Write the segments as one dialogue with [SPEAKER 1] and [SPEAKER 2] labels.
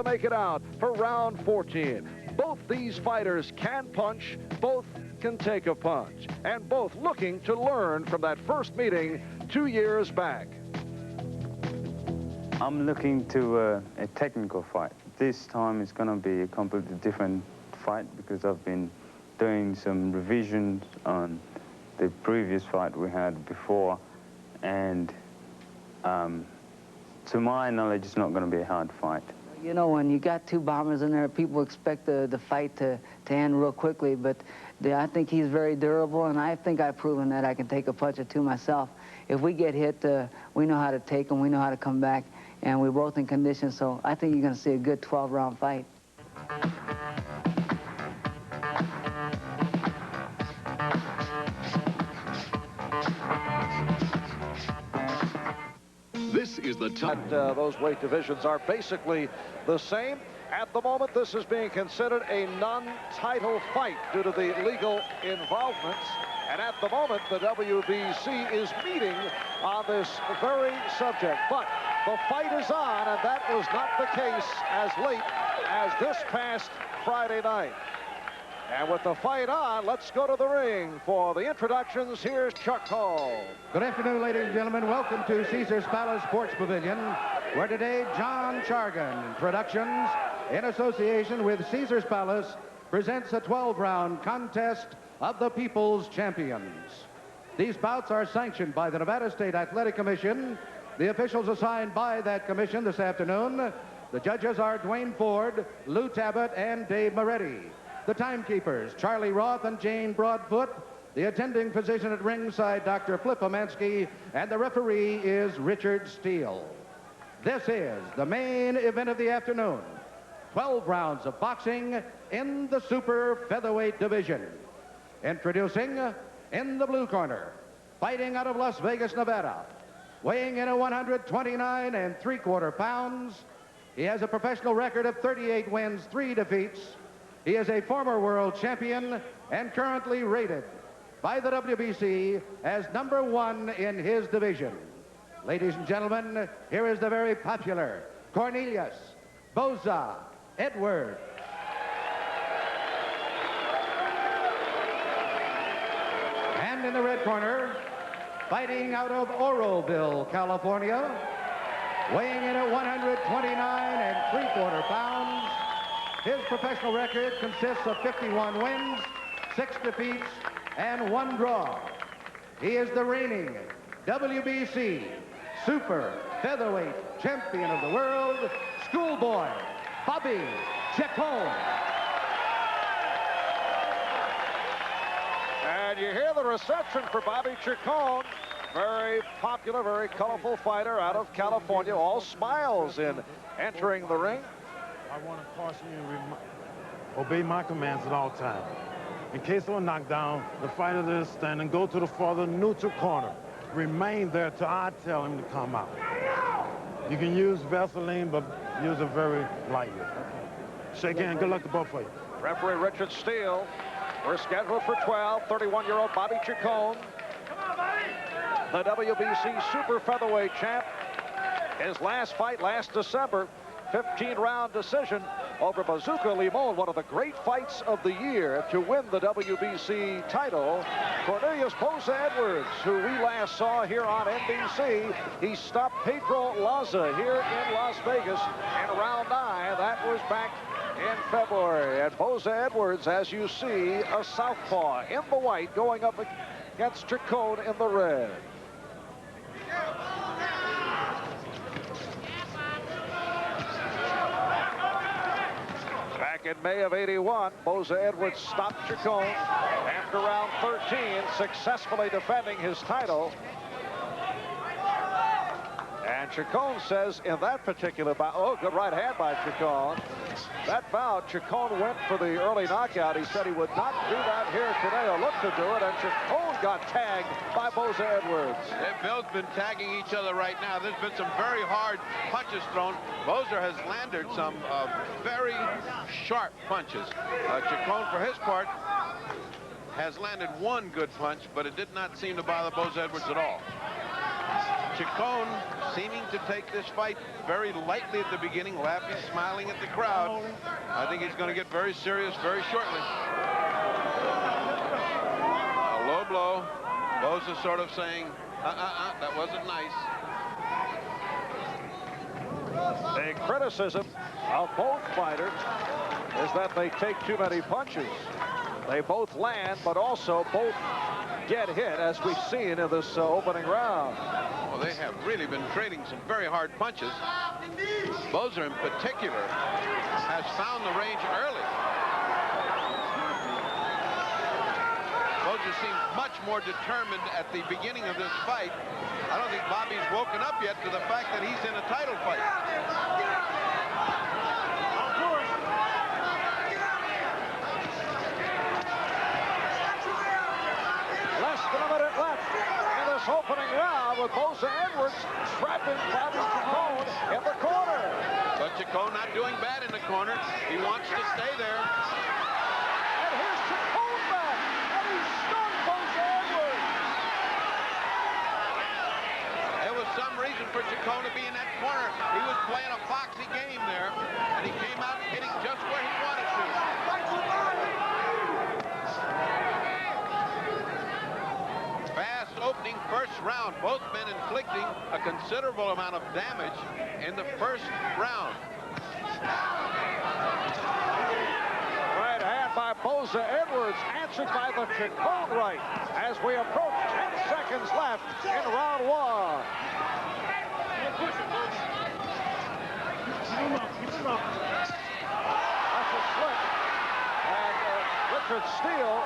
[SPEAKER 1] to make it out for round 14. Both these fighters can punch, both can take a punch, and both looking to learn from that first meeting 2 years back.
[SPEAKER 2] I'm looking to a technical fight. This time it's going to be a completely different fight because I've been doing some revisions on the previous fight we had before, and to my knowledge, it's not going to be a hard fight.
[SPEAKER 3] You know, when you got two bombers in there, people expect the fight to end real quickly, but I think he's very durable, and I think I've proven that I can take a punch or two myself. If we get hit, we know how to take them, we know how to come back, and we're both in condition, so I think you're going to see a good 12-round fight.
[SPEAKER 1] This is the time. Those weight divisions are basically the same. At the moment, this is being considered a non-title fight due to the legal involvements. And at the moment, the WBC is meeting on this very subject. But the fight is on, and that was not the case as late as this past Friday night. And with the fight on, let's go to the ring for the introductions. Here's Chacon.
[SPEAKER 4] Good afternoon, ladies and gentlemen. Welcome to Caesar's Palace Sports Pavilion, where today John Chacon Productions, in association with Caesar's Palace, presents a 12-round contest of the People's Champions. These bouts are sanctioned by the Nevada State Athletic Commission. The officials assigned by that commission this afternoon, the judges are Dwayne Ford, Lou Tabbitt, and Dave Moretti. The timekeepers, Charlie Roth and Jane Broadfoot. The attending physician at ringside, Dr. Flip Omansky, and the referee is Richard Steele. This is the main event of the afternoon. 12 rounds of boxing in the super featherweight division. Introducing, in the blue corner, fighting out of Las Vegas, Nevada, weighing in at 129 3/4 pounds. He has a professional record of 38 wins, 3 defeats. He is a former world champion and currently rated by the WBC as #1 in his division. Ladies and gentlemen, here is the very popular Cornelius Boza Edwards. And in the red corner, fighting out of Oroville, California, weighing in at 129 3/4 pounds. His professional record consists of 51 wins, 6 defeats, and 1 draw. He is the reigning WBC Super Featherweight Champion of the World, Schoolboy Bobby Chacon.
[SPEAKER 1] And you hear the reception for Bobby Chacon. Very popular, very colorful fighter out of California. All smiles in entering the ring.
[SPEAKER 5] I want to caution you and obey my commands at all times. In case of a knockdown, the fighter that is standing, go to the farther neutral corner. Remain there till I tell him to come out. You can use Vaseline, but use it very lightly. Shake hand. Good luck to both of you.
[SPEAKER 1] Referee Richard Steele. We're scheduled for 12. 31-year-old Bobby Chacon, the WBC Super Featherweight champ. His last fight last December, 15-round decision over Bazooka Limon, one of the great fights of the year to win the WBC title. Cornelius Boza Edwards, who we last saw here on NBC, he stopped Pedro Laza here in Las Vegas in round 9. That was back in February. And Boza Edwards, as you see, a southpaw in the white going up against Chacon in the red. Back in May of '81, Boza Edwards stopped Chacon after round 13, successfully defending his title. And Chacon says in that particular bout, oh, good right hand by Chacon. That bout, Chacon went for the early knockout. He said he would not do that here today, or look to do it, and Chacon got tagged by Boza Edwards.
[SPEAKER 6] They've both been tagging each other right now. There's been some very hard punches thrown. Boza has landed some very sharp punches. Chacon, for his part, has landed 1 good punch, but it did not seem to bother Boza Edwards at all. Chacon seeming to take this fight very lightly at the beginning, laughing, smiling at the crowd. I think he's going to get very serious very shortly. A low blow. Boza sort of saying, that wasn't nice.
[SPEAKER 1] A criticism of both fighters is that they take too many punches. They both land, but also both get hit, as we've seen in this opening round.
[SPEAKER 6] Well, they have really been trading some very hard punches. Boza, in particular, has found the range early. Boza seemed much more determined at the beginning of this fight. I don't think Bobby's woken up yet to the fact that he's in a title fight.
[SPEAKER 1] Less than a minute left in this opening round with Boza Edwards trapping Bobby Chacon in the corner.
[SPEAKER 6] But Chacon not doing bad in the corner. He wants to stay there.
[SPEAKER 1] And here's Chacon back, and he stunned Boza Edwards.
[SPEAKER 6] There was some reason for Chacon to be in that corner. He was playing a foxy game there, and he came out hitting just where he wanted to. Fast opening first round. Both men inflicting a considerable amount of damage in the first round.
[SPEAKER 1] Right hand by Boza Edwards, answered by the Chacon right as we approach 10 seconds left in round one. That's a slip. And Richard Steele.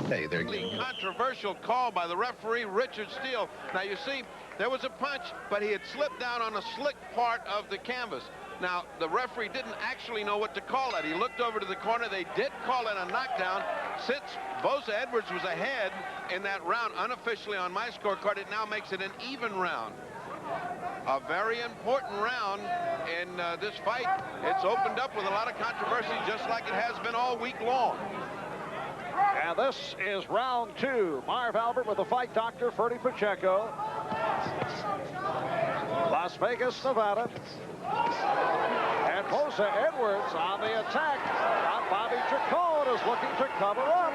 [SPEAKER 6] Hey, they're controversial call by the referee, Richard Steele. Now, you see, there was a punch, but he had slipped down on a slick part of the canvas. Now, the referee didn't actually know what to call that. He looked over to the corner. They did call it a knockdown. Since Boza Edwards was ahead in that round, unofficially on my scorecard, it now makes it an even round. A very important round in this fight. It's opened up with a lot of controversy, just like it has been all week long.
[SPEAKER 1] And this is round two. Marv Albert with the fight doctor, Ferdy Pacheco. Las Vegas, Nevada. And Boza Edwards on the attack. Now Bobby Chacon is looking to cover up.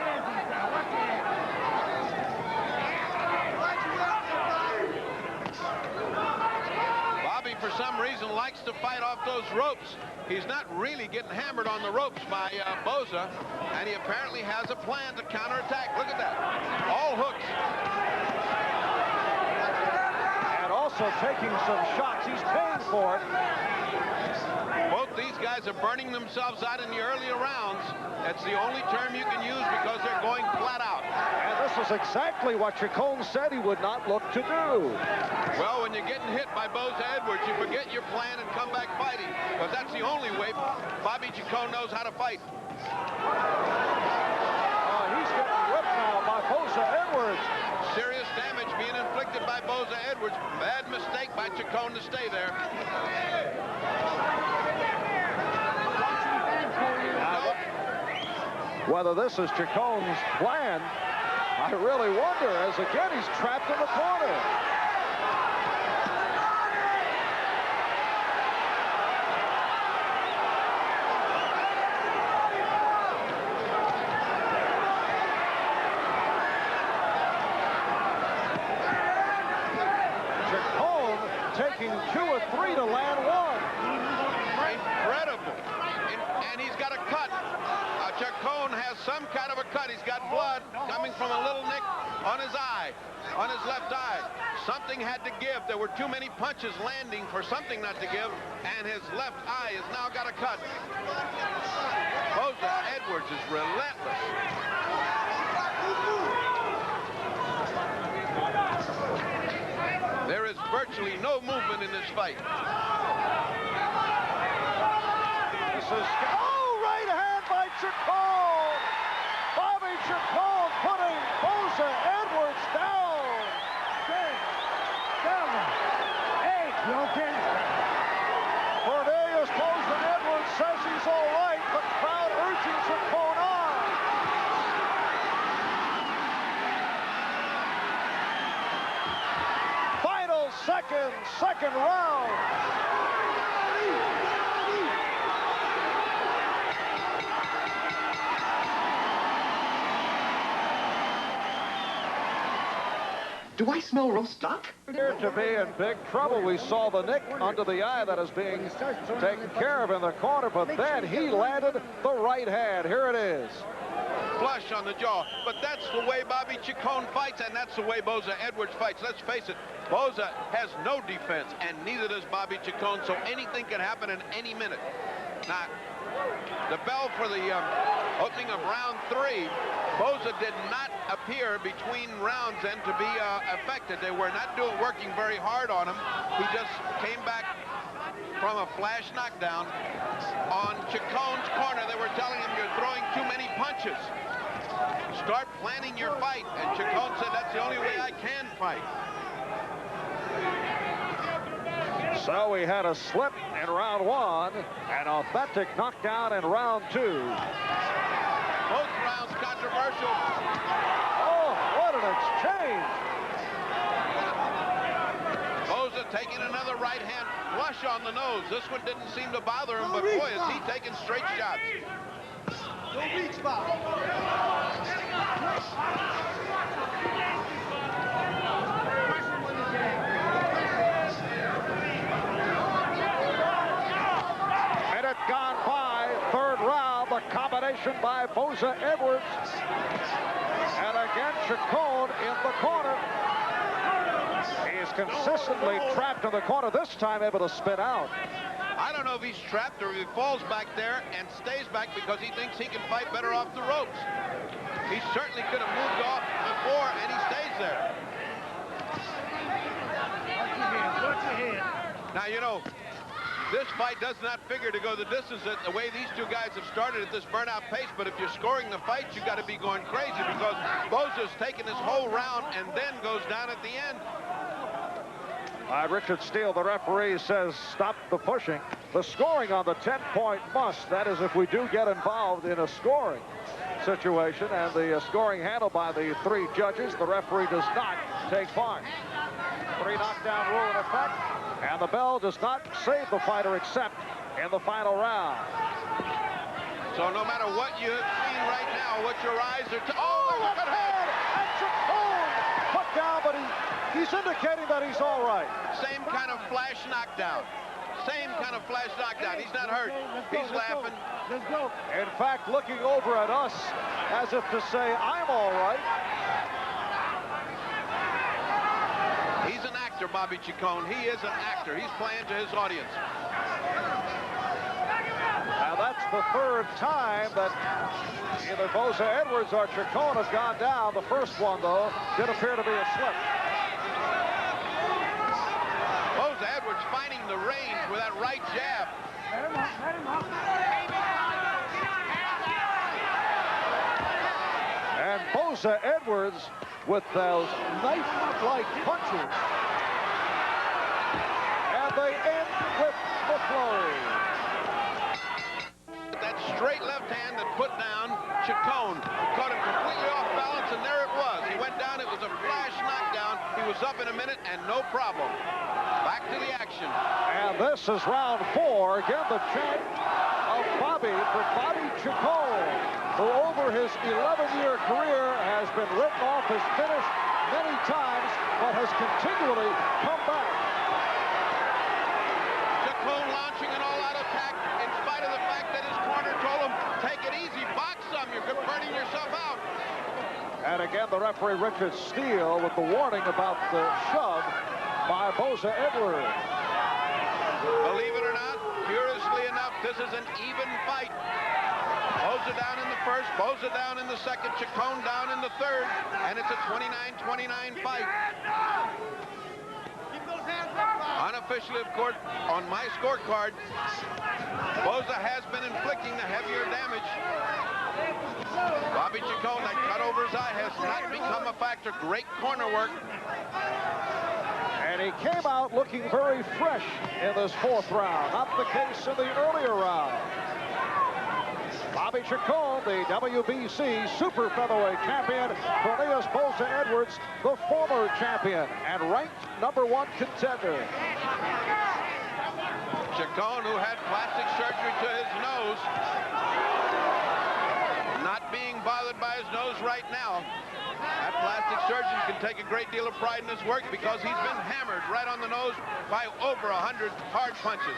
[SPEAKER 6] Bobby, for some reason, likes to fight off those ropes. He's not really getting hammered on the ropes by Boza, and he apparently has a plan to counterattack. Look at that. All hooks.
[SPEAKER 1] And also taking some shots. He's paying for it.
[SPEAKER 6] Both these guys are burning themselves out in the earlier rounds. That's the only term you can use because they're going flat out.
[SPEAKER 1] And this is exactly what Chacon said he would not look to do.
[SPEAKER 6] Well, when you're getting hit by Boza Edwards, you forget your plan and come back fighting, because that's the only way Bobby Chacon knows how to fight.
[SPEAKER 1] He's getting whipped now by Boza Edwards.
[SPEAKER 6] Serious damage being inflicted by Boza Edwards. Bad mistake by Chacon to stay there.
[SPEAKER 1] Whether this is Chacon's plan, I really wonder, as again he's trapped in the corner. Chacon taking 2 or 3 to land 1.
[SPEAKER 6] Incredible. And he's got a cut. Chacon has some kind of a cut. He's got blood coming from a little nick on his eye, on his left eye. Something had to give. There were too many punches landing for something not to give, and his left eye has now got a cut. Boza Edwards is relentless. There is virtually no movement in this fight.
[SPEAKER 1] This is... right hand by Chacon! Bobby Chacon putting Boza Edwards down! 6, 7, 8, you okay? Cornelius Boza Edwards says he's all right, but crowd urging Chacon on.
[SPEAKER 7] Do I smell roast duck?
[SPEAKER 1] Here to be in big trouble. We saw the nick under the eye that is being taken care of in the corner, but then he landed the right hand. Here it is.
[SPEAKER 6] Flush on the jaw, but that's the way Bobby Chacon fights, and that's the way Boza Edwards fights. Let's face it, Boza has no defense, and neither does Bobby Chacon, so anything can happen in any minute. Now, the bell for the opening of round 3, Boza did not appear between rounds then to be affected. They were not working very hard on him. He just came back from a flash knockdown. On Chacon's corner, they were telling him, you're throwing too many punches. Start planning your fight. And Chacon said, that's the only way I can fight.
[SPEAKER 1] So we had a slip in round 1, an authentic knockdown in round 2.
[SPEAKER 6] Both rounds controversial.
[SPEAKER 1] Oh, what an exchange.
[SPEAKER 6] Boza taking another right hand flush on the nose. This one didn't seem to bother him, but boy, is he taking straight shots.
[SPEAKER 7] Don't reach, Bob.
[SPEAKER 1] Minute gone by, 3rd round, the combination by Boza Edwards. And again, Chacon in the corner. He's consistently trapped in the corner, this time able to spin out.
[SPEAKER 6] I don't know if he's trapped or if he falls back there and stays back because he thinks he can fight better off the ropes. He certainly could have moved off before, and he stays there. Now, you know, this fight does not figure to go the distance the way these two guys have started at this burnout pace, but if you're scoring the fight, you got to be going crazy because Boza's taking this whole round and then goes down at the end.
[SPEAKER 1] Richard Steele, the referee, says stop the pushing. The scoring on the 10-point must. That is if we do get involved in a scoring situation, and the scoring handled by the 3 judges. The referee does not take part. 3 knockdown rule in effect, and the bell does not save the fighter except in the final round.
[SPEAKER 6] So no matter what you have seen right now, what your eyes are...
[SPEAKER 1] Oh, look at him! And Chacon put down, but he's indicating that he's all right.
[SPEAKER 6] Same kind of flash knockdown. Same kind of flash knockdown. He's not hurt. He's laughing.
[SPEAKER 7] Let's go.
[SPEAKER 1] In fact, looking over at us as if to say, I'm all right.
[SPEAKER 6] He's an actor, Bobby Chacon. He is an actor. He's playing to his audience.
[SPEAKER 1] Now, that's the 3rd time that either Boza Edwards or Chacon have gone down. The first one, though, did appear to be a slip.
[SPEAKER 6] Boza Edwards finding the range with that right jab.
[SPEAKER 7] Let him up.
[SPEAKER 1] And Boza Edwards with those knife-like punches. And they end with the flurry.
[SPEAKER 6] That straight left hand that put down Chacon. Caught him completely off balance, and there it was. He went down. It was a flash knockdown. He was up in a minute, and no problem. Back to the action.
[SPEAKER 1] And this is round 4. Again, the chant of Bobby for Bobby Chacon, who over his 11-year career has been written off as finished many times, but has continually come back.
[SPEAKER 6] Chacon launching an all-out attack in spite of the fact that his corner told him, take it easy, box some, you're burning yourself out.
[SPEAKER 1] And again, the referee Richard Steele with the warning about the shove by Boza Edwards.
[SPEAKER 6] Believe it or not, curiously enough, this is an even fight. Boza down in the first, Boza down in the second, Chacon down in the third, and it's a 29-29 fight. Unofficially, of course, on my scorecard, Boza has been inflicting the heavier damage. Bobby Chacon, that cut over his eye has not become a factor. Great corner work.
[SPEAKER 1] And he came out looking very fresh in this 4th round. Not the case in the earlier round. Bobby Chacon, the WBC super featherweight champion. Cornelius Boza Edwards, the former champion and ranked #1 contender.
[SPEAKER 6] Chacon, who had plastic surgery to his nose, not being bothered by his nose right now. That plastic surgeon can take a great deal of pride in his work because he's been hammered right on the nose by over 100 hard punches.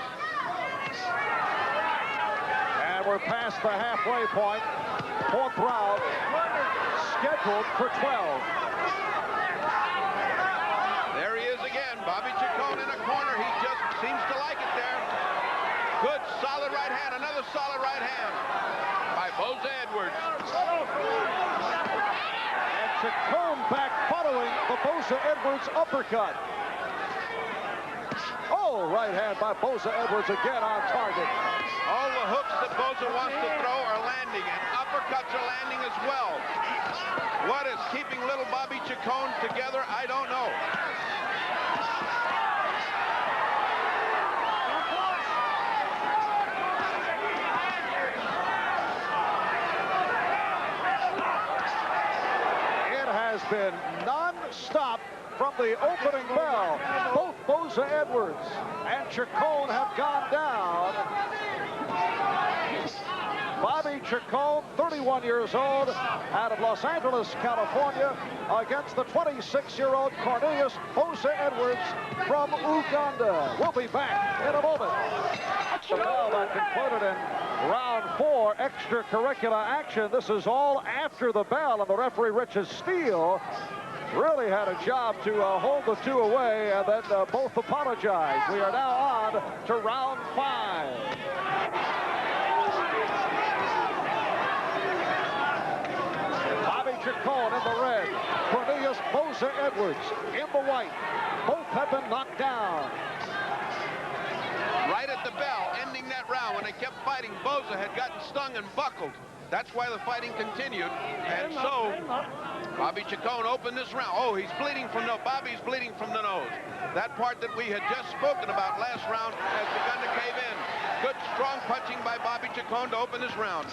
[SPEAKER 1] And we're past the halfway point. Fourth round scheduled for 12.
[SPEAKER 6] There he is again. Bobby Chacon in a corner. He just seems to like it there. Good, solid right hand. Another solid right hand by Boza Edwards.
[SPEAKER 1] And Chacon back following the Boza Edwards uppercut. Oh, right hand by Boza Edwards again on target.
[SPEAKER 6] All the hooks that Boza wants to throw are landing, and uppercuts are landing as well. What is keeping little Bobby Chacon together, I don't know.
[SPEAKER 1] It has been non-stop from the opening bell. Both Boza Edwards and Chacon have gone down. Bobby Chacon, 31 years old, out of Los Angeles, California, against the 26-year-old Cornelius Boza Edwards from Uganda. We'll be back in a moment. The bell that concluded in round 4, extracurricular action. This is all after the bell, and the referee, Richard Steele, really had a job to hold the two away, and then both apologized. We are now on to round 5. Bobby Chacon in the red, Cornelius Boza Edwards in the white. Both have been knocked down.
[SPEAKER 6] Right at the bell, ending that round, when they kept fighting, Boza had gotten stung and buckled. That's why the fighting continued, and so Bobby Chacon opened this round. Oh, he's bleeding from the Bobby's bleeding from the nose. That part that we had just spoken about last round has begun to cave in. Good, strong punching by Bobby Chacon to open this round.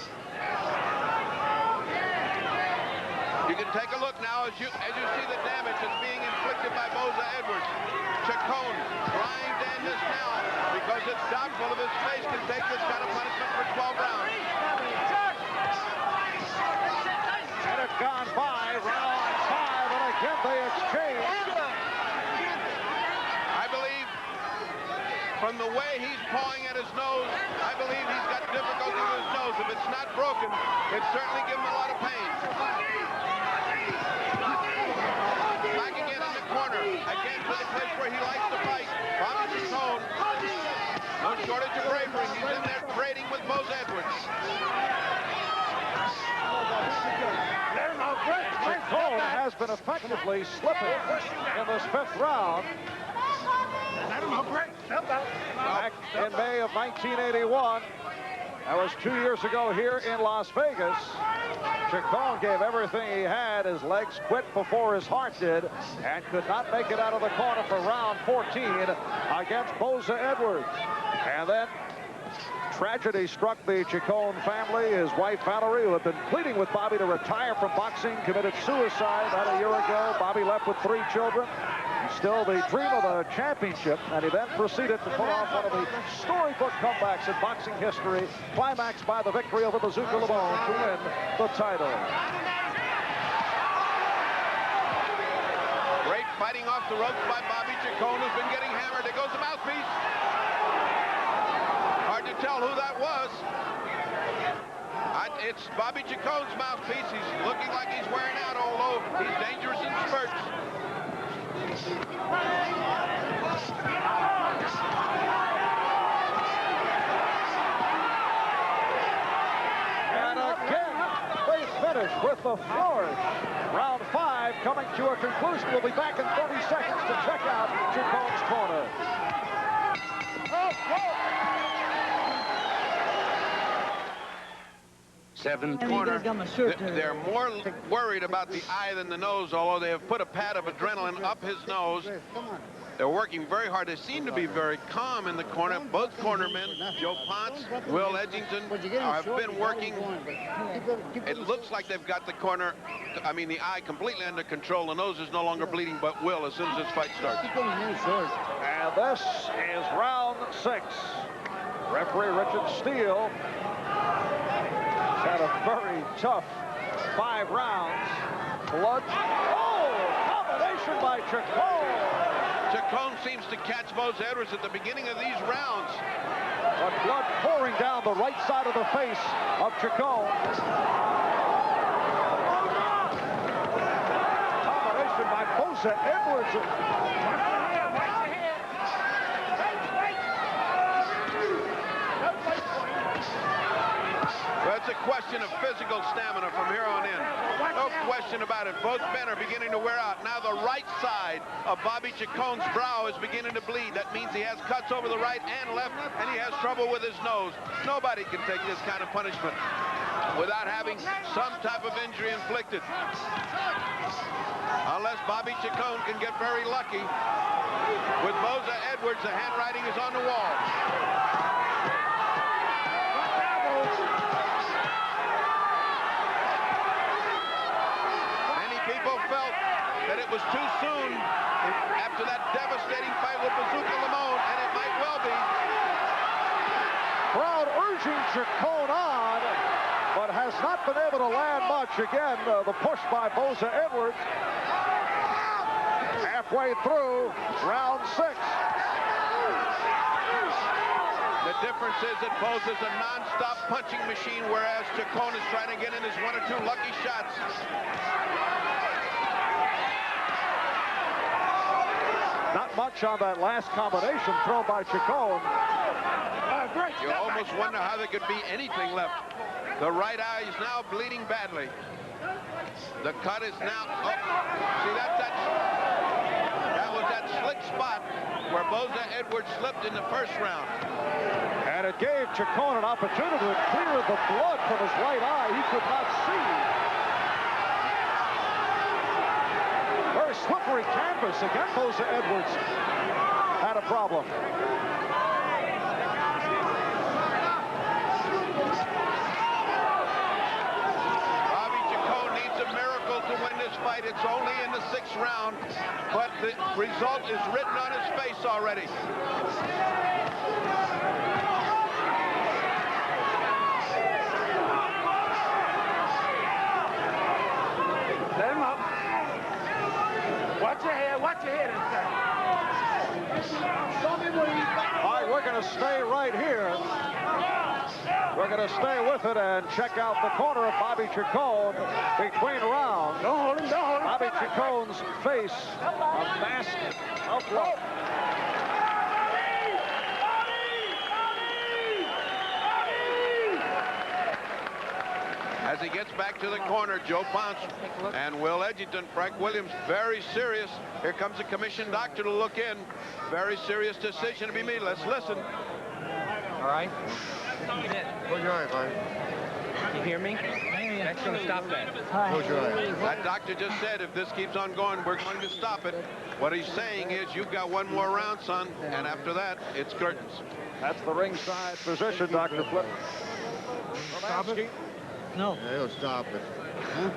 [SPEAKER 6] You can take a look now as you see the damage that's being inflicted by Boza Edwards. Chacon lying dangerous now because it's doubtful if his face can take this kind of punishment for 12 rounds.
[SPEAKER 1] And it's gone by round 5, and again they exchange.
[SPEAKER 6] I believe from the way he's pawing at his nose, I believe he's got difficulty with his nose. If it's not broken, it certainly gives him a lot of pain. Back again in the corner, again to the place where he likes to fight. Bobby Chacon, no shortage of bravery. He's in there trading with Boza Edwards.
[SPEAKER 1] Chacon has been effectively slipping in this 5th round. Back in May of 1981, that was 2 years ago here in Las Vegas. Chacon gave everything he had. His legs quit before his heart did, and could not make it out of the corner for round 14 against Boza Edwards. And then tragedy struck the Chacon family. His wife, Valerie, who had been pleading with Bobby to retire from boxing, committed suicide about a year ago. Bobby left with 3 children. Still the dream of a championship, and he then proceeded to pull off one of the storybook comebacks in boxing history, climaxed by the victory over Bazooka Lamone to win the title.
[SPEAKER 6] Great fighting off the ropes by Bobby Chacon, who's been getting hammered. There goes the mouthpiece. Hard to tell who that was. It's Bobby Chacon's mouthpiece. He's looking like he's wearing out, although he's dangerous in spurts.
[SPEAKER 1] And again, they finish with the flourish. Round 5 coming to a conclusion. We'll be back in 30 seconds to check out Chacon's corner.
[SPEAKER 6] Seventh corner. They're more worried about the eye than the nose, although they have put a pad of adrenaline up his nose. They're working very hard. They seem to be very calm in the corner. Both cornermen, Joe Ponce, Will Edgington, have been working. It looks like they've got the the eye completely under control. The nose is no longer bleeding, but will as soon as this fight starts.
[SPEAKER 1] And this is round 6. Referee Richard Steele had a very tough 5 rounds. Blood. Oh, combination by Chacon.
[SPEAKER 6] Chacon seems to catch Boza Edwards at the beginning of these rounds.
[SPEAKER 1] But blood pouring down the right side of the face of Chacon. Combination by Boza Edwards.
[SPEAKER 6] Well, it's a question of physical stamina from here on in. No question about it. Both men are beginning to wear out. Now the right side of Bobby Chacon's brow is beginning to bleed. That means he has cuts over the right and left, and he has trouble with his nose. Nobody can take this kind of punishment without having some type of injury inflicted. Unless Bobby Chacon can get very lucky. With Boza Edwards, the handwriting is on the wall. Felt that it was too soon after that devastating fight with Bazooka Limon, and it might well be.
[SPEAKER 1] Crowd urging Chacon on, but has not been able to land much. Again, the push by Boza Edwards. Halfway through round 6.
[SPEAKER 6] The difference is that Boza's a non-stop punching machine, whereas Chacon is trying to get in his 1 or 2 lucky shots.
[SPEAKER 1] Not much on that last combination thrown by Chacon.
[SPEAKER 6] You almost wonder how there could be anything left. The right eye is now bleeding badly. The cut is now. Oh, see that was that slick spot where Boza Edwards slipped in the first round.
[SPEAKER 1] And it gave Chacon an opportunity to clear the blood from his right eye. He could not see. Very slippery canvas. Again, Boza Edwards had a problem.
[SPEAKER 6] Bobby Chacon needs a miracle to win this fight. It's only in the 6th round, but the result is written on his face already.
[SPEAKER 7] Let him up. Watch your head inside.
[SPEAKER 1] All right, we're going to stay right here. We're going to stay with it and check out the corner of Bobby Chacon between rounds.
[SPEAKER 7] Don't hold him, don't hold him.
[SPEAKER 1] Bobby Chacon's face, a mask of blood.
[SPEAKER 6] As he gets back to the corner, Joe Ponce and Will Edgerton, Frank Williams, very serious. Here comes the commission doctor to look in. Very serious decision to be made. Let's listen.
[SPEAKER 8] All right.
[SPEAKER 9] Close your eye, buddy.
[SPEAKER 8] You hear me? That's going to stop that.
[SPEAKER 9] Close your eye.
[SPEAKER 6] That doctor just said if this keeps on going, we're going to stop it. What he's saying is you've got 1 more round, son, and after that, it's curtains.
[SPEAKER 1] That's the ringside physician, Dr. Flip. Romanski.
[SPEAKER 8] No.
[SPEAKER 9] Yeah, he'll stop it. Huh?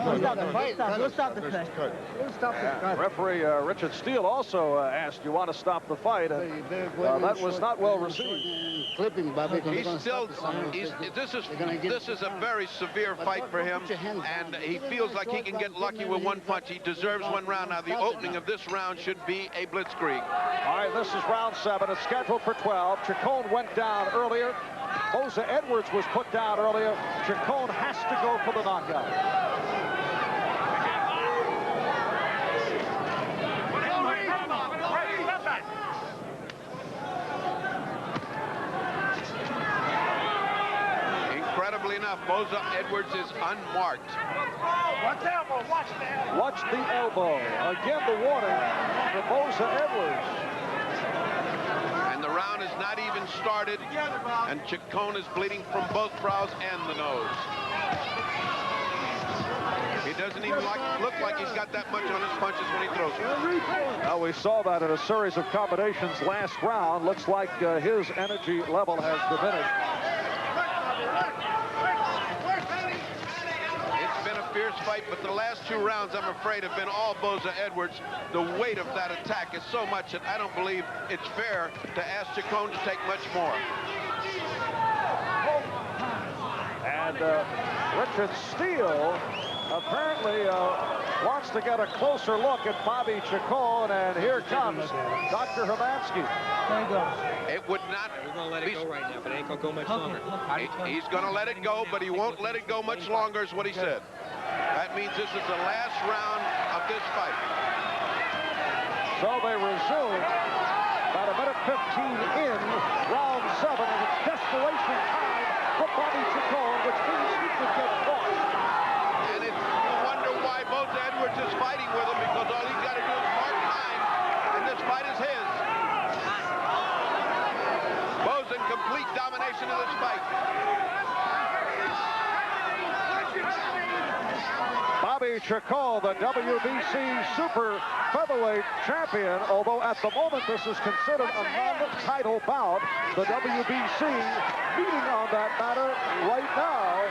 [SPEAKER 7] We'll stop the fight. We'll stop the fight. We'll stop the fight.
[SPEAKER 1] Referee Richard Steele also asked, you want to stop the fight? And, that was not well received.
[SPEAKER 9] Clipping, Bobby.
[SPEAKER 6] He's still, this is a very severe fight for him, and he feels like he can get lucky with 1 punch. He deserves 1 round. Now, the opening of this round should be a blitzkrieg.
[SPEAKER 1] All right, this is round 7. It's scheduled for 12. Chacon went down earlier. Boza Edwards was put down earlier. Chacon has to go for the knockout.
[SPEAKER 6] Incredibly enough, Boza Edwards is unmarked.
[SPEAKER 7] Watch the elbow. Watch the elbow.
[SPEAKER 1] Watch the elbow. Again, the warning for Boza Edwards.
[SPEAKER 6] And the round is not even started, and Chacon is bleeding from both brows and the nose. He doesn't even look like he's got that much on his punches when he throws them.
[SPEAKER 1] Now, we saw that in a series of combinations last round. Looks like his energy level has diminished.
[SPEAKER 6] It's been a fierce fight, but the last 2 rounds, I'm afraid, have been all Boza Edwards. The weight of that attack is so much that I don't believe it's fair to ask Chacon to take much more.
[SPEAKER 1] And Richard Steele apparently wants to get a closer look at Bobby Chacon, and here comes Dr. Hermansky.
[SPEAKER 7] There he goes.
[SPEAKER 6] It would not.
[SPEAKER 8] We're going to let it go right now, but it ain't going to go much longer.
[SPEAKER 6] He's going to let it go, but he won't let it go much longer, is what he said. That means this is the last round of this fight.
[SPEAKER 1] So they resume about a minute 15 in round 7, and it's desperation time for Bobby Chacon, which means he could get caught.
[SPEAKER 6] And it's no wonder why Boza Edwards is fighting with him, because all he's got to do is mark time, and this fight is his. Boza in complete domination of this fight.
[SPEAKER 1] Bobby Chacon, the WBC Super Featherweight Champion, although at the moment this is considered a non-title bout, the WBC meeting on that matter right now,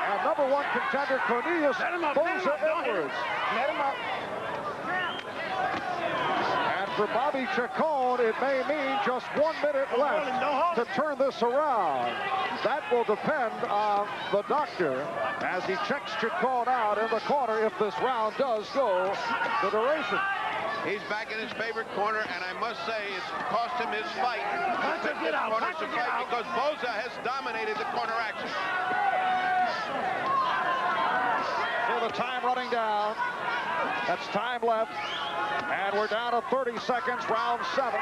[SPEAKER 1] and #1 contender Cornelius Boza Edwards.
[SPEAKER 7] Let him up.
[SPEAKER 1] And for Bobby Chacon, it may mean just 1 minute left to turn this around. That will depend on the doctor as he checks Chacon out in the corner if this round does go the duration.
[SPEAKER 6] He's back in his favorite corner, and I must say it's cost him his fight. Because Boza has dominated the corner action.
[SPEAKER 1] See the time running down. That's time left. And we're down to 30 seconds, round 7.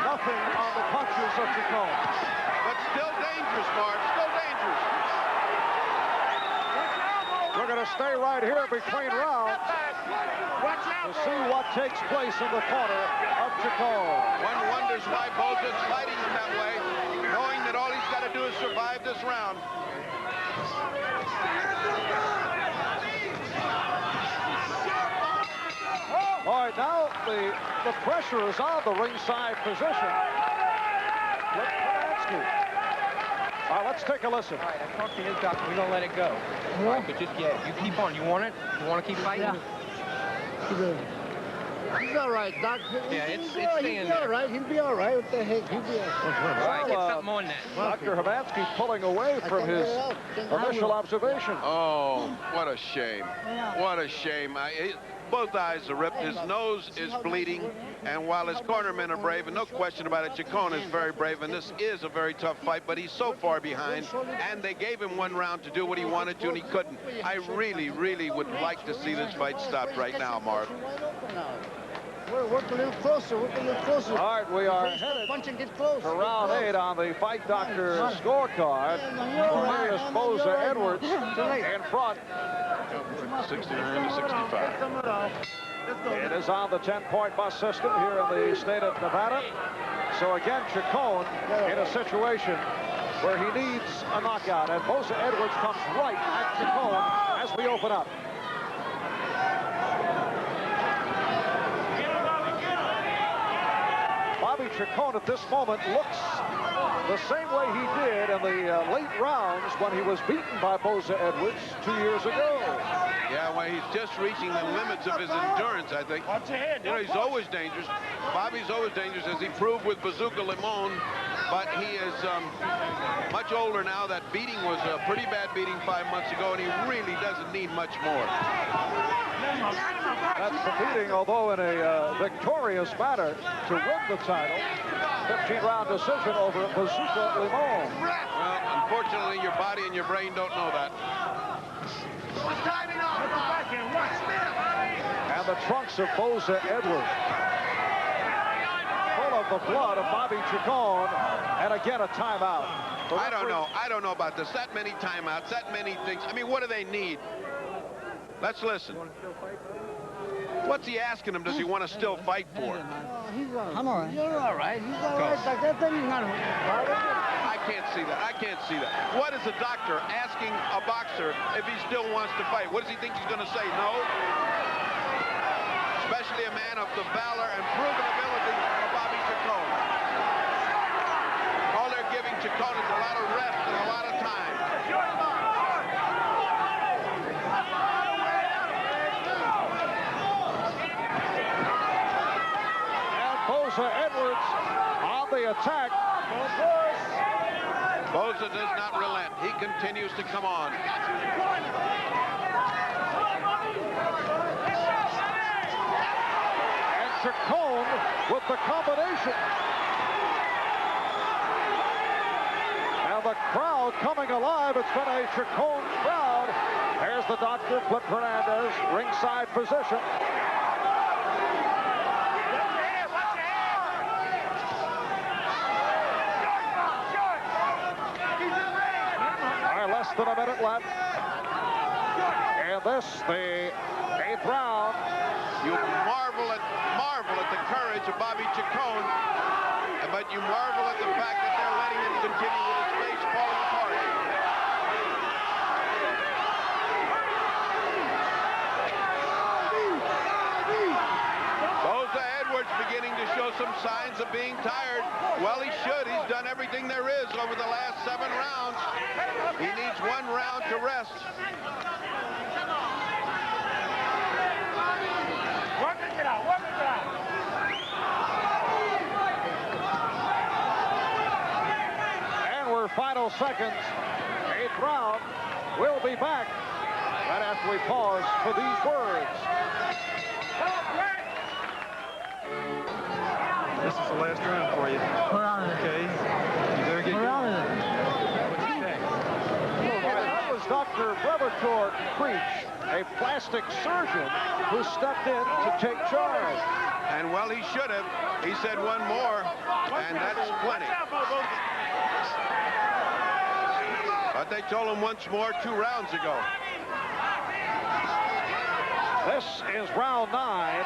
[SPEAKER 1] Nothing on the punches of Chacon.
[SPEAKER 6] But still dangerous, Mark. Still dangerous.
[SPEAKER 1] We're going to stay right here between rounds to see what takes place in the corner of Chacon.
[SPEAKER 6] One wonders why Boza's fighting him that way, knowing that all he's got to do is survive this round.
[SPEAKER 1] All right, now the pressure is on the ringside position. All right, let's take a listen.
[SPEAKER 8] All right, I talked to his doctor. We're going to let it go. All right, but just, you keep on. You want it? You want to keep fighting?
[SPEAKER 7] Yeah.
[SPEAKER 9] He's all right, Doc.
[SPEAKER 8] Yeah, it's
[SPEAKER 9] He'll be all right. He'll be all right. What the heck? He'll be all right.
[SPEAKER 8] All right, get something on that.
[SPEAKER 1] Dr. Hermansky pulling away from his initial observation.
[SPEAKER 6] Oh, what a shame. What a shame. Both eyes are ripped. His nose is bleeding. And while his cornermen are brave, and no question about it, Chacon is very brave, and this is a very tough fight, but he's so far behind, and they gave him 1 round to do what he wanted to, and he couldn't. I really, really would like to see this fight stopped right now, Mark.
[SPEAKER 9] Work a little closer. Work a little closer.
[SPEAKER 1] All right, we are headed
[SPEAKER 9] Punch and get close.
[SPEAKER 1] to round 8 on the Fight Doctor scorecard. Cornelius Boza Edwards in front.
[SPEAKER 6] 69 to 65.
[SPEAKER 1] It is on the 10-point bus system here in the state of Nevada. So again, Chacon in a situation where he needs a knockout, and Boza Edwards comes right at Chacon as we open up. Bobby Chacon at this moment looks the same way he did in the late rounds when he was beaten by Boza Edwards 2 years ago.
[SPEAKER 6] Yeah, well, he's just reaching the limits of his endurance, I think. You know, he's always dangerous. Bobby's always dangerous, as he proved with Bazooka Limon, but he is much older now. That beating was a pretty bad beating 5 months ago, and he really doesn't need much more.
[SPEAKER 1] That's the beating, although in a victorious manner to win the title. 15-round decision over Bazooka Limon.
[SPEAKER 6] Well, unfortunately, your body and your brain don't know that.
[SPEAKER 1] And the trunks of Boza Edwards, full of the blood of Bobby Chacon, and again a timeout.
[SPEAKER 6] I don't know about this. That many timeouts, that many things. I mean, what do they need? Let's listen. What's he asking him? Does he want to still fight for?
[SPEAKER 7] I'm all right. You're all right. He's all right. Like that thing is not.
[SPEAKER 6] I can't see that. I can't see that. What is a doctor asking a boxer if he still wants to fight? What does he think he's going to say? No? Especially a man of the valor and proven ability of Bobby Chacon. All they're giving Chacon is a lot of rest and a lot of time.
[SPEAKER 1] And Boza Edwards on the attack.
[SPEAKER 6] Boza does not relent. He continues to come on.
[SPEAKER 1] And Chacon with the combination. And the crowd coming alive. It's been a Chacon crowd. There's the doctor, Flip Hernandez, ringside position. Less than a minute left. And this, the 8th round.
[SPEAKER 6] You marvel at the courage of Bobby Chacon, but you marvel at the fact that they're letting him continue with his face falling apart. Boza Edwards beginning to show some signs of being tired. Well, he should. He's done everything there is over the last 7 rounds. He needs 1 round to rest.
[SPEAKER 1] And we're final seconds. 8th round. We'll be back right after we pause for these words.
[SPEAKER 8] This is the last round for you. Okay. You better get going. What'd you say?
[SPEAKER 1] That was Dr. Brevotor Creech, a plastic surgeon who stepped in to take charge.
[SPEAKER 6] And well, he should have. He said 1 more, and that's plenty. But they told him once more 2 rounds ago.
[SPEAKER 1] This is round 9,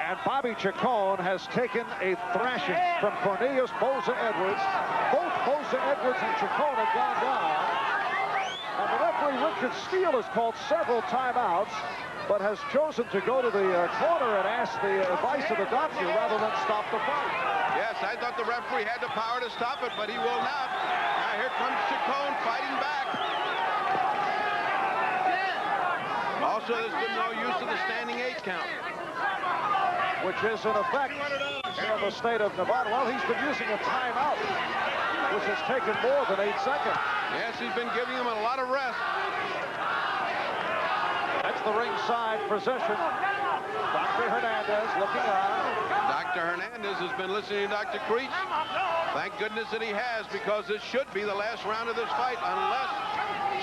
[SPEAKER 1] and Bobby Chacon has taken a thrashing from Cornelius Boza Edwards. Both Boza Edwards and Chacon have gone down. And the referee, Richard Steele, has called several timeouts, but has chosen to go to the corner and ask the advice of the doctor rather than stop the fight.
[SPEAKER 6] Yes, I thought the referee had the power to stop it, but he will not. Now here comes Chacon fighting back. Also, there's been no use of the standing 8 count.
[SPEAKER 1] Which is in effect here in the state of Nevada. Well, he's been using a timeout, which has taken more than 8 seconds.
[SPEAKER 6] Yes, he's been giving him a lot of rest.
[SPEAKER 1] That's the ringside position. Dr. Hernandez looking on.
[SPEAKER 6] Dr. Hernandez has been listening to Dr. Creech. Thank goodness that he has, because this should be the last round of this fight, unless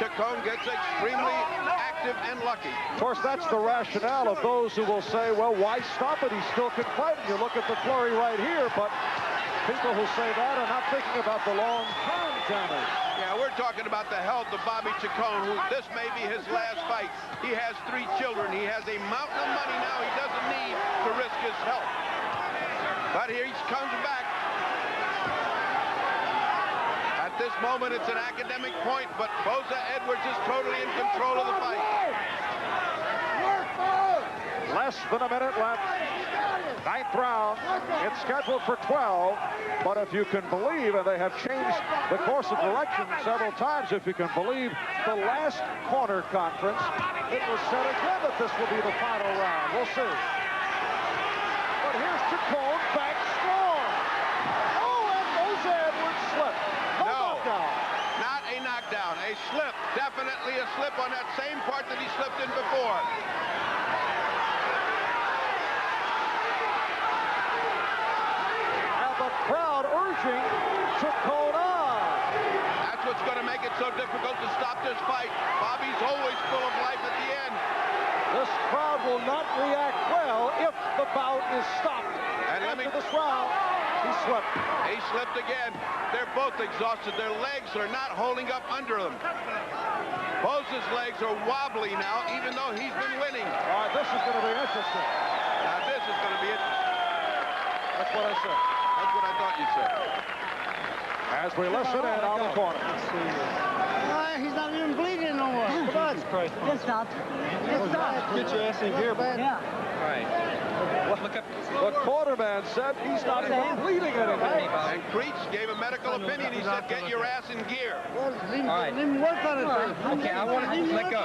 [SPEAKER 6] Chacon gets extremely active and lucky.
[SPEAKER 1] Of course, that's the rationale of those who will say, well, why stop it? He still can fight. You look at the flurry right here, but people who say that are not thinking about the long-term damage.
[SPEAKER 6] Yeah, we're talking about the health of Bobby Chacon, who this may be his last fight. He has 3 children. He has a mountain of money now. He doesn't need to risk his health. But here he comes back. At this moment, it's an academic point, but Boza Edwards is totally in control of the fight.
[SPEAKER 1] Less than a minute left. 9th round. It's scheduled for 12, but if you can believe, and they have changed the course of direction several times, if you can believe the last corner conference, it was said again that this will be the final round. We'll see. But here's Chacon back strong. Oh, and Boza Edwards slipped.
[SPEAKER 6] No,
[SPEAKER 1] knockdown.
[SPEAKER 6] not a knockdown. A slip. Definitely a slip on that same part that he slipped in before.
[SPEAKER 1] Crowd urging Chacon on.
[SPEAKER 6] That's what's going to make it so difficult to stop this fight. Bobby's always full of life at the end.
[SPEAKER 1] This crowd will not react well if the bout is stopped.
[SPEAKER 6] And
[SPEAKER 1] after this round, he slipped.
[SPEAKER 6] He slipped again. They're both exhausted. Their legs are not holding up under them. Boza's legs are wobbly now, even though he's been winning.
[SPEAKER 1] All right, this is going to be interesting.
[SPEAKER 6] Now this is going to be it.
[SPEAKER 1] That's what I said.
[SPEAKER 6] That's what I thought you said.
[SPEAKER 1] As we listen in on the corner.
[SPEAKER 9] He's not even bleeding no more. Come on.
[SPEAKER 7] Just stop. Just stop.
[SPEAKER 8] Get your ass in here, man.
[SPEAKER 7] Yeah.
[SPEAKER 8] All right. Look up.
[SPEAKER 1] The cornerman said he's not even bleeding anything.
[SPEAKER 6] And Creech gave a medical opinion. He said, get your ass in gear.
[SPEAKER 9] Well,
[SPEAKER 8] All right.
[SPEAKER 9] let him work on it.
[SPEAKER 8] Okay, I want to let go.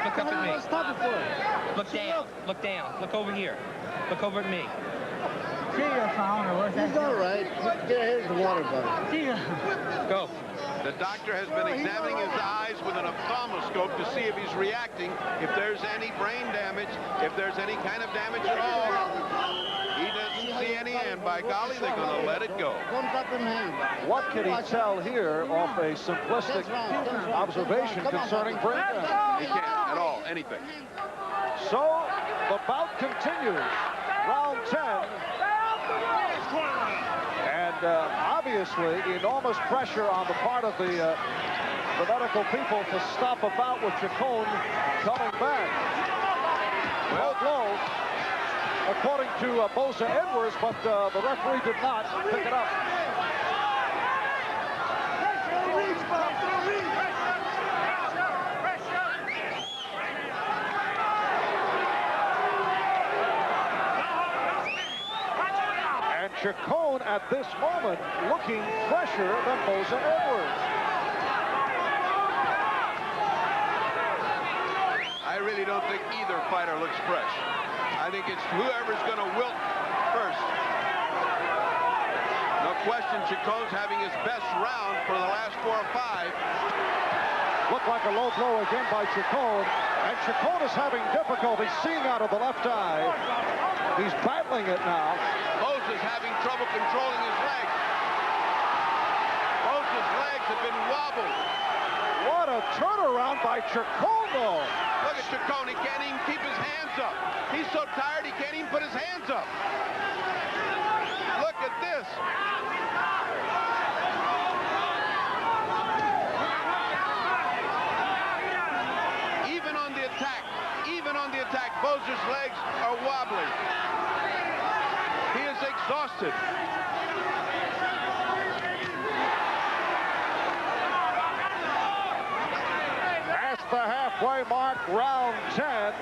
[SPEAKER 8] Look up at me.
[SPEAKER 9] Stop it for him.
[SPEAKER 8] Look down. Look down. Look over here. Look over at me.
[SPEAKER 7] See your phone or what's that?
[SPEAKER 9] He's all right. Get ahead of the water, buddy.
[SPEAKER 7] See ya.
[SPEAKER 8] Go.
[SPEAKER 6] The doctor has been examining his eyes with an ophthalmoscope to see if he's reacting, if there's any brain damage, if there's any kind of damage at all. He doesn't see any, and by golly, they're going to let it go.
[SPEAKER 1] What can he tell here off a simplistic observation concerning brain damage?
[SPEAKER 6] He can't at all, anything.
[SPEAKER 1] So the bout continues. Round 10. And obviously enormous pressure on the part of the medical people to stop a bout with Chacon coming back. Low blow, according to Boza Edwards, but the referee did not pick it up. Chacon at this moment looking fresher than Boza Edwards.
[SPEAKER 6] I really don't think either fighter looks fresh. I think it's whoever's going to wilt first. No question, Chacon's having his best round for the last 4 or 5.
[SPEAKER 1] Looked like a low blow again by Chacon, and Chacon is having difficulty seeing out of the left eye. He's battling it now.
[SPEAKER 6] Boza's having trouble controlling his legs. Boza's legs have been wobbled.
[SPEAKER 1] What a turnaround by Chacon, though.
[SPEAKER 6] Look at Chacon, he can't even keep his hands up. He's so tired he can't even put his hands up. Look at this. Even on the attack, Boza's legs are wobbly. He is exhausted.
[SPEAKER 1] Past the halfway mark, round 10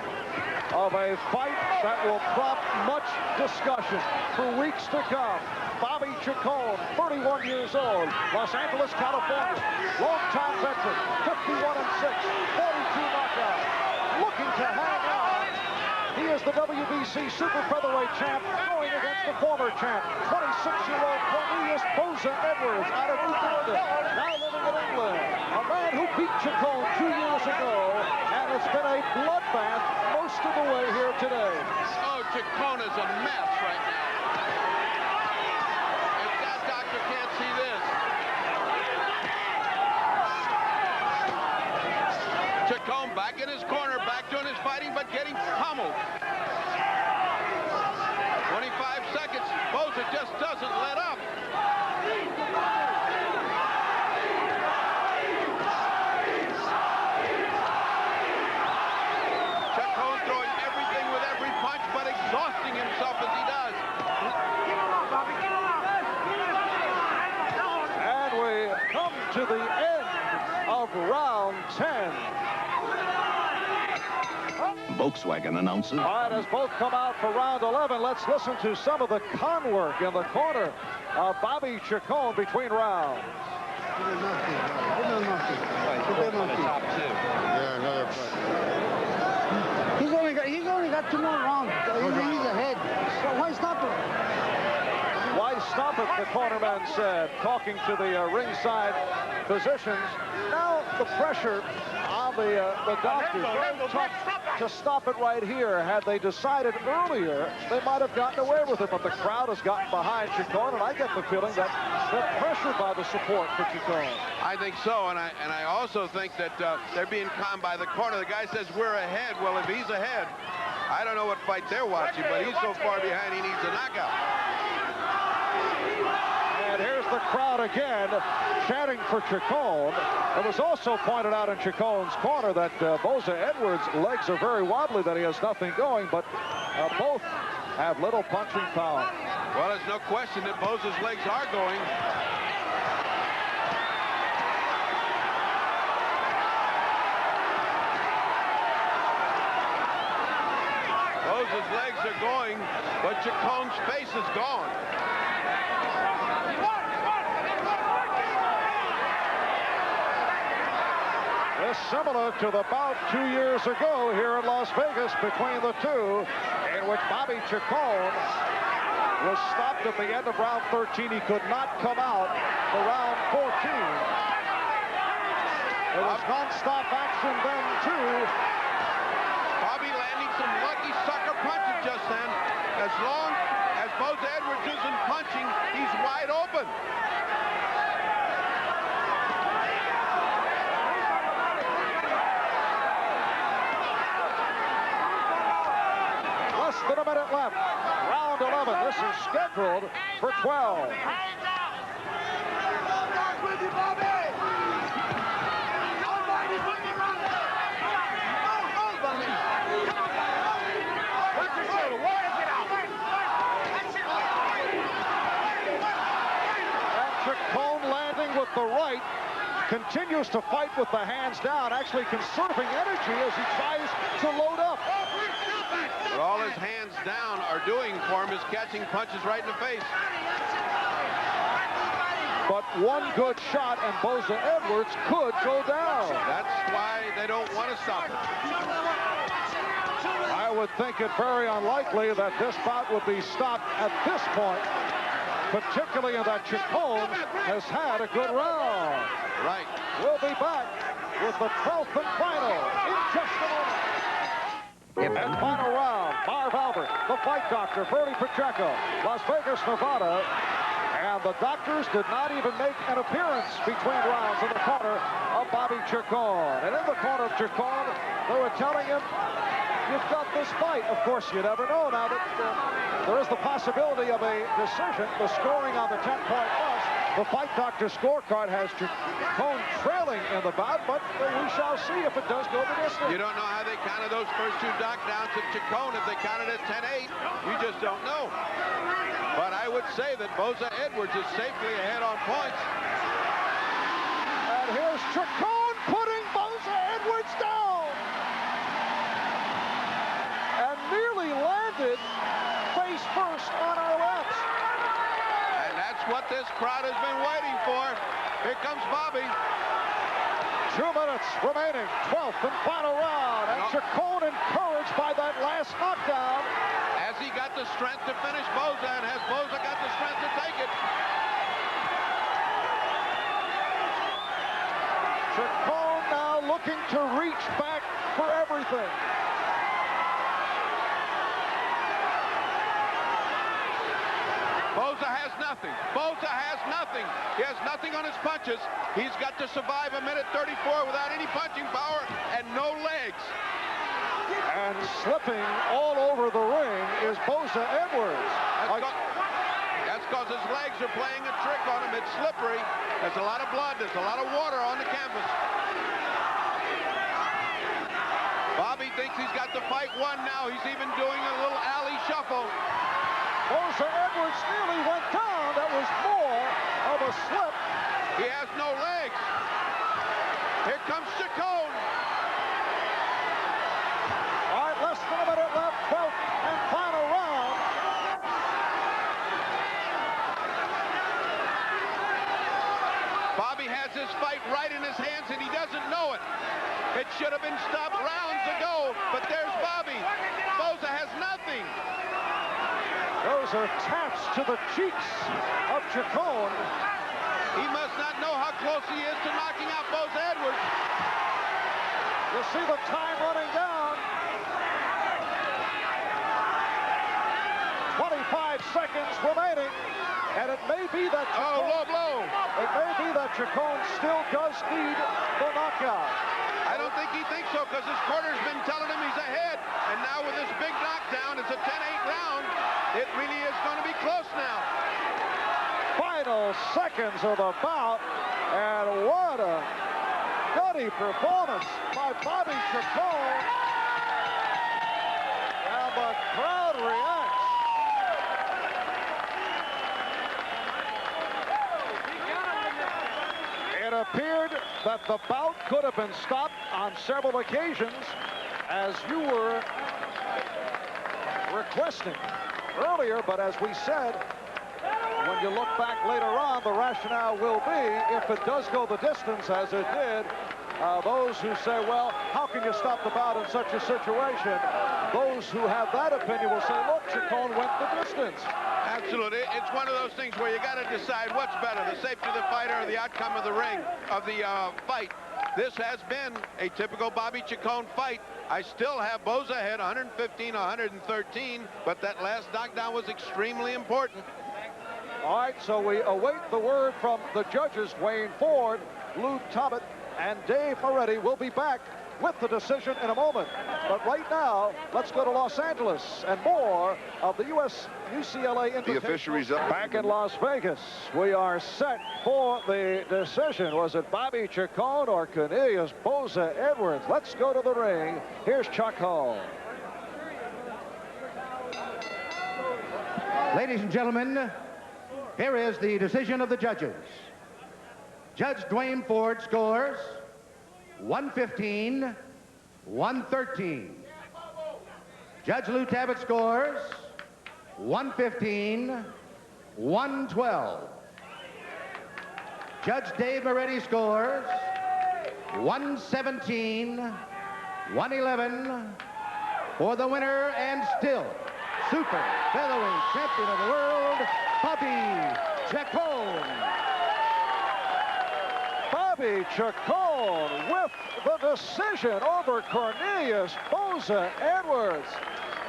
[SPEAKER 1] of a fight that will prompt much discussion for weeks to come. Bobby Chacon, 31 years old, Los Angeles, California, longtime veteran, 51-6, 42 knockouts, looking to hang on. He is the WBC Super Featherweight champ, going against the former champ, 26-year-old Cornelius Boza Edwards out of New Zealand, now living in England. A man who beat Chacon 2 years ago, and it's been a bloodbath most of the way here today.
[SPEAKER 6] Oh, Chacon is a mess right now. If that doctor can't see this. Chacon back in his corner, back doing his fighting, but getting pummeled. 25 seconds. Boza just doesn't let up. Chacon throwing everything with every punch, but exhausting himself as he does.
[SPEAKER 1] And we come to the end of round 10.
[SPEAKER 10] Volkswagen announces.
[SPEAKER 1] All right, as both come out for round 11, let's listen to some of the con work in the corner of Bobby Chacon between rounds.
[SPEAKER 9] He's only got 2 more rounds. He's ahead. So why stop him?
[SPEAKER 1] Why stop it, the cornerman said, talking to the ringside physicians. Now the pressure on the doctors. Very tough to stop it right here. Had they decided earlier, they might have gotten away with it, but the crowd has gotten behind Chacon, and I get the feeling that they're pressured by the support for Chacon.
[SPEAKER 6] I think so, and I also think that they're being calmed by the corner. The guy says we're ahead. Well, if he's ahead, I don't know what fight they're watching, but he's so far behind he needs a knockout.
[SPEAKER 1] And here's the crowd again chanting for Chacon. It was also pointed out in Chacon's corner that Boza Edwards' legs are very wobbly, that he has nothing going, but both have little punching power.
[SPEAKER 6] Well, there's no question that Boza's legs are going. Boza's legs are going, but Chacon's face is gone.
[SPEAKER 1] It's similar to the bout 2 years ago here in Las Vegas between the two, in which Bobby Chacon was stopped at the end of round 13. He could not come out for round 14. There was non-stop action then, too.
[SPEAKER 6] Bobby landing some lucky sucker punches just then. As long as Boza Edwards isn't punching, he's wide open.
[SPEAKER 1] Less than a minute left. Round 11. This is scheduled for 12. Chacon landing with the right, continues to fight with the hands down, actually conserving energy as he tries to load up.
[SPEAKER 6] But all his hands down are doing for him is catching punches right in the face.
[SPEAKER 1] But one good shot and Boza Edwards could go down.
[SPEAKER 6] That's why they don't want to stop it.
[SPEAKER 1] I would think it very unlikely that this bout would be stopped at this point, particularly in that Chacon has had a good round.
[SPEAKER 6] Right.
[SPEAKER 1] We'll be back with the 12th and final in just a moment. And final round, Marv Albert, the fight doctor, Bernie Pacheco, Las Vegas, Nevada. And the doctors did not even make an appearance between rounds in the corner of Bobby Chacon. And in the corner of Chacon, they were telling him, you've got this fight. Of course, you never know now that there is the possibility of a decision. The scoring on the 10-point plus. The fight doctor scorecard has Chacon trailing in the bout, but we shall see if it does go the distance.
[SPEAKER 6] You don't know how they counted those first two knockdowns of Chacon. If they counted it 10-8, you just don't know. But I would say that Boza Edwards is safely ahead on points.
[SPEAKER 1] And here's Chacon putting Boza Edwards down. And nearly landed face first on our laps.
[SPEAKER 6] And that's what this crowd has been waiting for. Here comes Bobby.
[SPEAKER 1] 2 minutes remaining, 12th and final round. And Chacon encouraged by that last knockdown.
[SPEAKER 6] Has he got the strength to finish Boza, and has Boza got the strength to take it?
[SPEAKER 1] Chacon now looking to reach back for everything.
[SPEAKER 6] Boza has nothing. Boza has nothing. He has nothing on his punches. He's got to survive a minute 34 without any punching power and no legs.
[SPEAKER 1] And slipping all over the ring is Boza Edwards.
[SPEAKER 6] That's because his legs are playing a trick on him. It's slippery. There's a lot of blood. There's a lot of water on the canvas. Bobby thinks he's got the fight won now. He's even doing a little alley shuffle.
[SPEAKER 1] Boza Edwards nearly went down. That was more of a slip.
[SPEAKER 6] He has no legs. Here comes Chacon.
[SPEAKER 1] All right, less than a minute left, 12th and final round.
[SPEAKER 6] Bobby has this fight right in his hands, and he doesn't know it. It should have been stopped rounds ago, but there's Bobby. Boza has nothing.
[SPEAKER 1] Those are taps to the cheeks of Chacon.
[SPEAKER 6] He must not know how close he is to knocking out Boza Edwards.
[SPEAKER 1] You see the time running down. 25 seconds remaining. And it may be that Chacon,
[SPEAKER 6] low blow.
[SPEAKER 1] It may be that Chacon still does need the knockout.
[SPEAKER 6] I don't think he thinks so, because his corner's been telling him he's ahead. And now with this big knockdown, it's a 10-8 round. It really is going to be close now.
[SPEAKER 1] Final seconds of the bout, and what a gutty performance by Bobby Chacon. And the crowd reacts. It appeared that the bout could have been stopped on several occasions, as you were requesting earlier, but as we said, when you look back later on, the rationale will be, if it does go the distance as it did, those who say, well, how can you stop the bout in such a situation? Those who have that opinion will say, look, Chacon went the distance.
[SPEAKER 6] And Absolutely. It's one of those things where you got to decide what's better, the safety of the fighter or the outcome of the fight. This has been a typical Bobby Chacon fight. I still have Boza ahead 115-113, but that last knockdown was extremely important.
[SPEAKER 1] All right, so we await the word from the judges, Wayne Ford, Lou Tobit, and Dave Moretti. Will be back with the decision in a moment. But right now, let's go to Los Angeles and more of the UCLA Invitational.
[SPEAKER 11] The official result.
[SPEAKER 1] Back in Las Vegas, we are set for the decision. Was it Bobby Chacon or Cornelius Boza Edwards? Let's go to the ring. Here's Chacon.
[SPEAKER 4] Ladies and gentlemen, here is the decision of the judges. Judge Dwayne Ford scores 115-113. Judge Lou Tabbitt scores 115-112. Judge Dave Moretti scores 117-111 for the winner and still super featherweight champion of the world, Bobby Chacon.
[SPEAKER 1] Bobby Chacon with the decision over Cornelius Boza Edwards.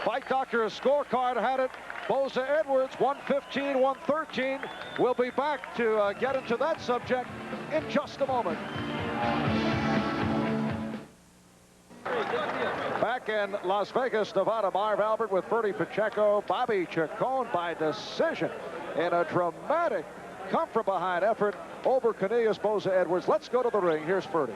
[SPEAKER 1] Fight Doctor's scorecard had it. Boza Edwards 115-113. We'll be back to get into that subject in just a moment. Back in Las Vegas, Nevada, Marv Albert with Bertie Pacheco. Bobby Chacon by decision in a dramatic come-from-behind effort over Cornelius Boza Edwards. Let's go to the ring. Here's Bertie.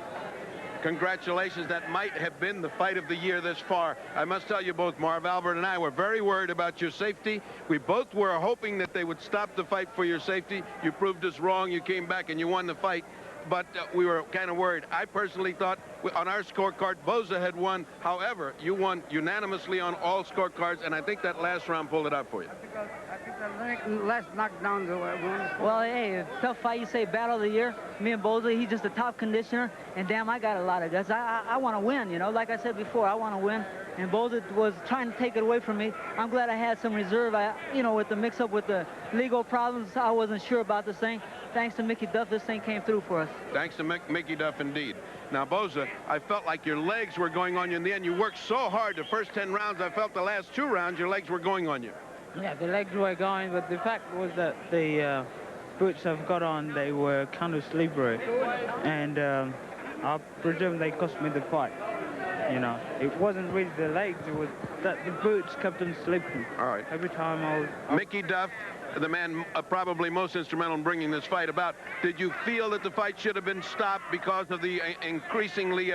[SPEAKER 6] Congratulations. That might have been the fight of the year this far. I must tell you both, Marv Albert and I were very worried about your safety. We both were hoping that they would stop the fight for your safety. You proved us wrong. You came back and you won the fight. But we were kind of worried. I personally thought on our scorecard, Boza had won. However, you won unanimously on all scorecards, and I think that last round pulled it out for you.
[SPEAKER 9] I think the last knockdown won.
[SPEAKER 7] Well, hey, tough fight. You say battle of the year. Me and Boza, he's just a top conditioner. And damn, I got a lot of guts. I want to win, you know. Like I said before, I want to win. And Boza was trying to take it away from me. I'm glad I had some reserve. You know, with the mix-up with the legal problems, I wasn't sure about this thing. Thanks to Mickey Duff, this thing came through for us.
[SPEAKER 6] Thanks to Mickey Duff, indeed. Now, Boza, I felt like your legs were going on you in the end. You worked so hard the first 10 rounds. I felt the last 2 rounds, your legs were going on you.
[SPEAKER 12] Yeah, the legs were going, but the fact was that the boots I've got on, they were kind of slippery. And I presume they cost me the fight. You know, it wasn't really the legs, it was that the boots kept them slipping.
[SPEAKER 6] All right.
[SPEAKER 12] Every time I was...
[SPEAKER 6] Mickey Duff, the man probably most instrumental in bringing this fight about. Did you feel that the fight should have been stopped because of the increasingly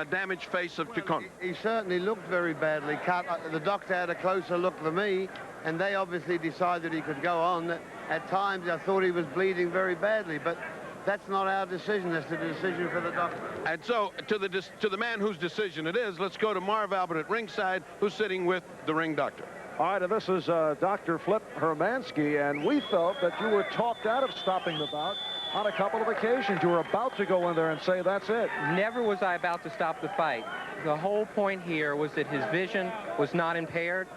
[SPEAKER 6] damaged face of Chacon?
[SPEAKER 9] He certainly looked very badly cut. The doctor had a closer look than me, and they obviously decided he could go on. At times, I thought he was bleeding very badly, but that's not our decision. That's the decision for the doctor.
[SPEAKER 6] And so, to the man whose decision it is, let's go to Marv Albert at ringside, who's sitting with the ring doctor.
[SPEAKER 1] All right, and this is Dr. Flip Hermansky, and we felt that you were talked out of stopping the bout on a couple of occasions. You were about to go in there and say, that's it.
[SPEAKER 13] Never was I about to stop the fight. The whole point here was that his vision was not impaired.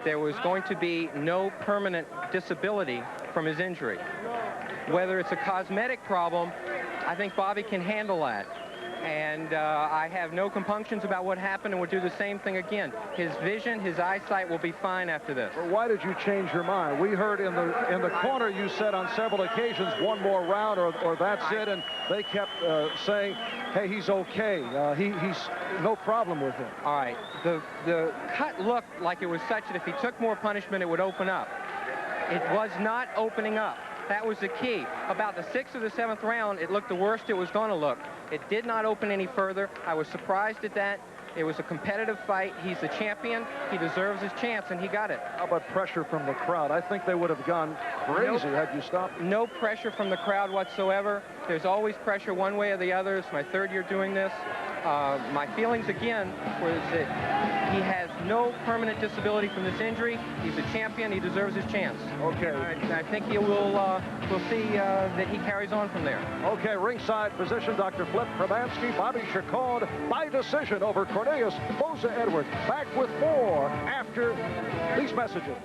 [SPEAKER 13] There was going to be no permanent disability from his injury. Whether it's a cosmetic problem, I think Bobby can handle that. And I have no compunctions about what happened, and would do the same thing again. His vision, his eyesight will be fine after this.
[SPEAKER 1] Well, why did you change your mind? We heard in the corner you said on several occasions, one more round or that's it, and they kept saying, hey, he's okay. He's no problem with him.
[SPEAKER 13] All right. The cut looked like it was such that if he took more punishment, it would open up. It was not opening up. That was the key. About the 6th or the 7th round, it looked the worst it was going to look. It did not open any further. I was surprised at that. It was a competitive fight. He's the champion. He deserves his chance, and he got it.
[SPEAKER 1] How about pressure from the crowd? I think they would have gone crazy had you stopped.
[SPEAKER 13] No pressure from the crowd whatsoever. There's always pressure one way or the other. It's my 3rd year doing this. My feelings, again, was that he has no permanent disability from this injury. He's a champion. He deserves his chance.
[SPEAKER 1] Okay.
[SPEAKER 13] I think he will we'll see that he carries on from there.
[SPEAKER 1] Okay, ringside position, Dr. Flip Hermansky, Bobby Chacon by decision over Cornelius Boza Edwards. Back with more after these messages.